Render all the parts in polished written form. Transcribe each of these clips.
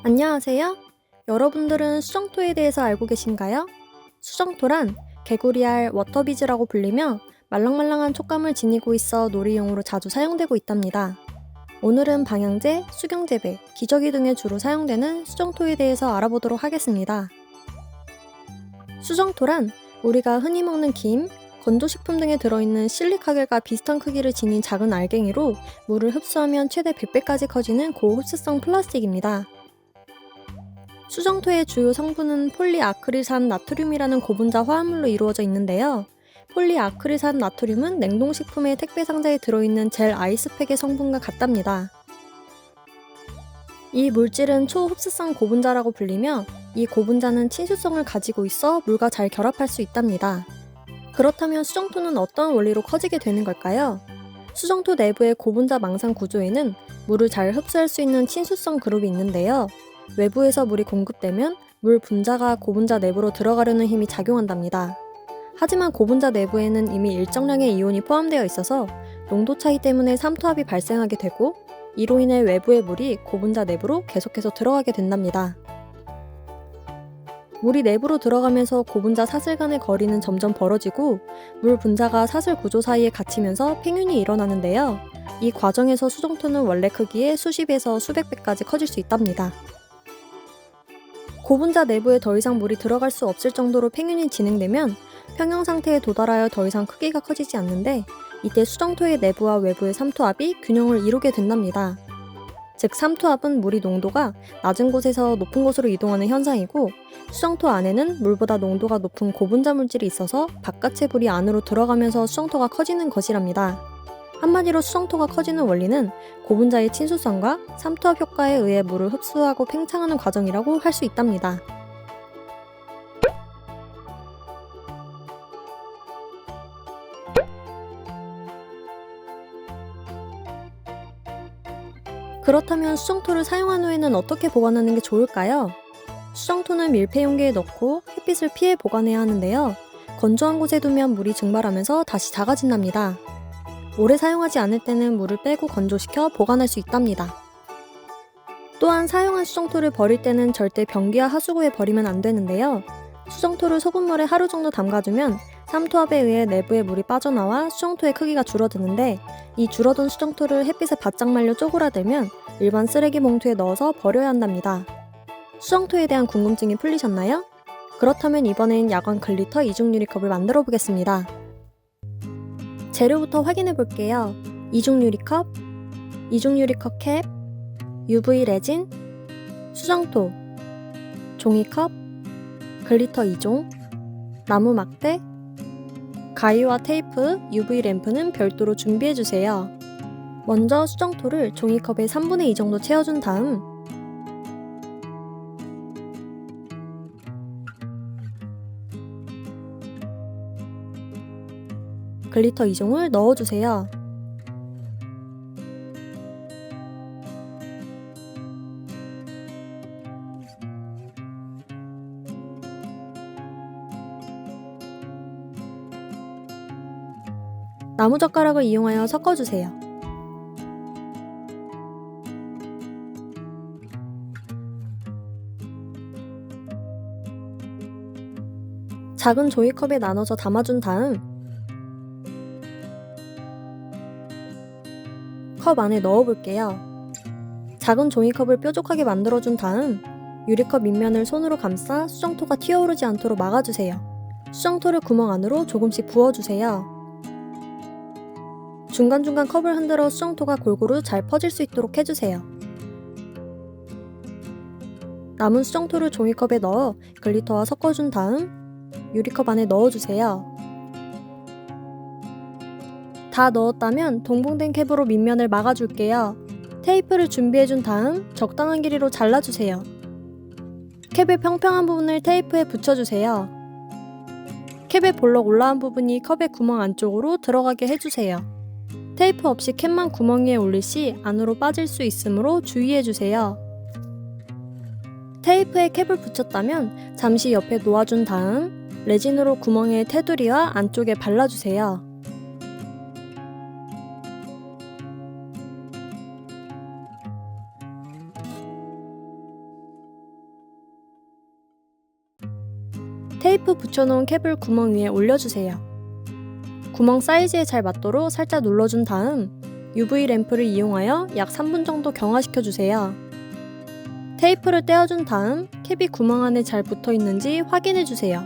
안녕하세요. 여러분들은 수정토에 대해서 알고 계신가요? 수정토란 개구리알 워터비즈라고 불리며 말랑말랑한 촉감을 지니고 있어 놀이용으로 자주 사용되고 있답니다. 오늘은 방향제, 수경재배, 기저귀 등에 주로 사용되는 수정토에 대해서 알아보도록 하겠습니다. 수정토란 우리가 흔히 먹는 김, 건조식품 등에 들어있는 실리카겔과 비슷한 크기를 지닌 작은 알갱이로 물을 흡수하면 최대 100배까지 커지는 고흡수성 플라스틱입니다. 수정토의 주요 성분은 폴리아크릴산 나트륨이라는 고분자 화합물로 이루어져 있는데요. 폴리아크릴산 나트륨은 냉동식품의 택배 상자에 들어있는 젤 아이스팩의 성분과 같답니다. 이 물질은 초흡수성 고분자라고 불리며 이 고분자는 친수성을 가지고 있어 물과 잘 결합할 수 있답니다. 그렇다면 수정토는 어떤 원리로 커지게 되는 걸까요? 수정토 내부의 고분자 망상 구조에는 물을 잘 흡수할 수 있는 친수성 그룹이 있는데요. 외부에서 물이 공급되면 물 분자가 고분자 내부로 들어가려는 힘이 작용한답니다. 하지만 고분자 내부에는 이미 일정량의 이온이 포함되어 있어서 농도 차이 때문에 삼투압이 발생하게 되고 이로 인해 외부의 물이 고분자 내부로 계속해서 들어가게 된답니다. 물이 내부로 들어가면서 고분자 사슬 간의 거리는 점점 벌어지고 물 분자가 사슬 구조 사이에 갇히면서 팽윤이 일어나는데요. 이 과정에서 수정토는 원래 크기의 수십에서 수백 배까지 커질 수 있답니다. 고분자 내부에 더 이상 물이 들어갈 수 없을 정도로 팽윤이 진행되면 평형 상태에 도달하여 더 이상 크기가 커지지 않는데 이때 수정토의 내부와 외부의 삼투압이 균형을 이루게 된답니다. 즉 삼투압은 물이 농도가 낮은 곳에서 높은 곳으로 이동하는 현상이고 수정토 안에는 물보다 농도가 높은 고분자 물질이 있어서 바깥의 물이 안으로 들어가면서 수정토가 커지는 것이랍니다. 한마디로 수정토가 커지는 원리는 고분자의 친수성과 삼투압 효과에 의해 물을 흡수하고 팽창하는 과정이라고 할 수 있답니다. 그렇다면 수정토를 사용한 후에는 어떻게 보관하는 게 좋을까요? 수정토는 밀폐 용기에 넣고 햇빛을 피해 보관해야 하는데요. 건조한 곳에 두면 물이 증발하면서 다시 작아진답니다. 오래 사용하지 않을 때는 물을 빼고 건조시켜 보관할 수 있답니다. 또한 사용한 수정토를 버릴 때는 절대 변기와 하수구에 버리면 안 되는데요. 수정토를 소금물에 하루 정도 담가두면 삼투압에 의해 내부의 물이 빠져나와 수정토의 크기가 줄어드는데 이 줄어든 수정토를 햇빛에 바짝 말려 쪼그라들면 일반 쓰레기 봉투에 넣어서 버려야 한답니다. 수정토에 대한 궁금증이 풀리셨나요? 그렇다면 이번엔 야광 글리터 이중 유리컵을 만들어 보겠습니다. 재료부터 확인해 볼게요. 이중 유리컵, 이중 유리컵 캡, UV 레진, 수정토, 종이컵, 글리터 2종, 나무 막대, 가위와 테이프, UV 램프는 별도로 준비해주세요. 먼저 수정토를 종이컵에 3분의 2 정도 채워준 다음 글리터 2종을 넣어주세요. 나무젓가락을 이용하여 섞어주세요. 작은 종이컵에 나눠서 담아준 다음 컵 안에 넣어볼게요. 작은 종이컵을 뾰족하게 만들어준 다음 유리컵 밑면을 손으로 감싸 수정토가 튀어오르지 않도록 막아주세요. 수정토를 구멍 안으로 조금씩 부어주세요. 중간중간 컵을 흔들어 수정토가 골고루 잘 퍼질 수 있도록 해주세요. 남은 수정토를 종이컵에 넣어 글리터와 섞어준 다음 유리컵 안에 넣어주세요. 다 넣었다면 동봉된 캡으로 밑면을 막아줄게요. 테이프를 준비해준 다음 적당한 길이로 잘라주세요. 캡의 평평한 부분을 테이프에 붙여주세요. 캡의 볼록 올라온 부분이 컵의 구멍 안쪽으로 들어가게 해주세요. 테이프 없이 캡만 구멍 위에 올릴 시 안으로 빠질 수 있으므로 주의해주세요. 테이프에 캡을 붙였다면 잠시 옆에 놓아준 다음 레진으로 구멍의 테두리와 안쪽에 발라주세요. 테이프 붙여놓은 캡을 구멍 위에 올려주세요. 구멍 사이즈에 잘 맞도록 살짝 눌러준 다음 UV 램프를 이용하여 약 3분 정도 경화시켜주세요. 테이프를 떼어준 다음 캡이 구멍 안에 잘 붙어 있는지 확인해주세요.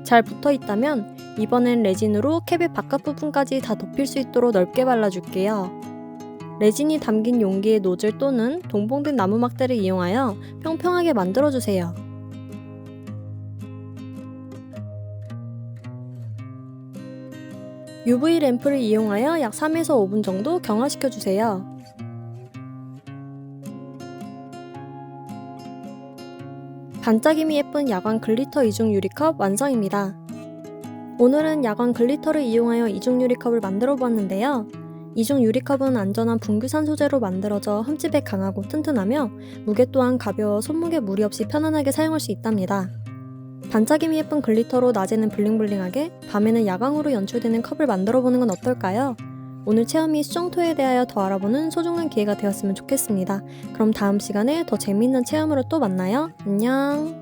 잘 붙어 있다면 이번엔 레진으로 캡의 바깥 부분까지 다 덮일 수 있도록 넓게 발라줄게요. 레진이 담긴 용기의 노즐 또는 동봉된 나무 막대를 이용하여 평평하게 만들어주세요. UV 램프를 이용하여 약 3에서 5분 정도 경화시켜주세요. 반짝임이 예쁜 야광 글리터 이중 유리컵 완성입니다. 오늘은 야광 글리터를 이용하여 이중 유리컵을 만들어 보았는데요. 이중 유리컵은 안전한 분규산 소재로 만들어져 흠집에 강하고 튼튼하며 무게 또한 가벼워 손목에 무리 없이 편안하게 사용할 수 있답니다. 반짝임이 예쁜 글리터로 낮에는 블링블링하게, 밤에는 야광으로 연출되는 컵을 만들어 보는 건 어떨까요? 오늘 체험이 수정토에 대하여 더 알아보는 소중한 기회가 되었으면 좋겠습니다. 그럼 다음 시간에 더 재미있는 체험으로 또 만나요. 안녕!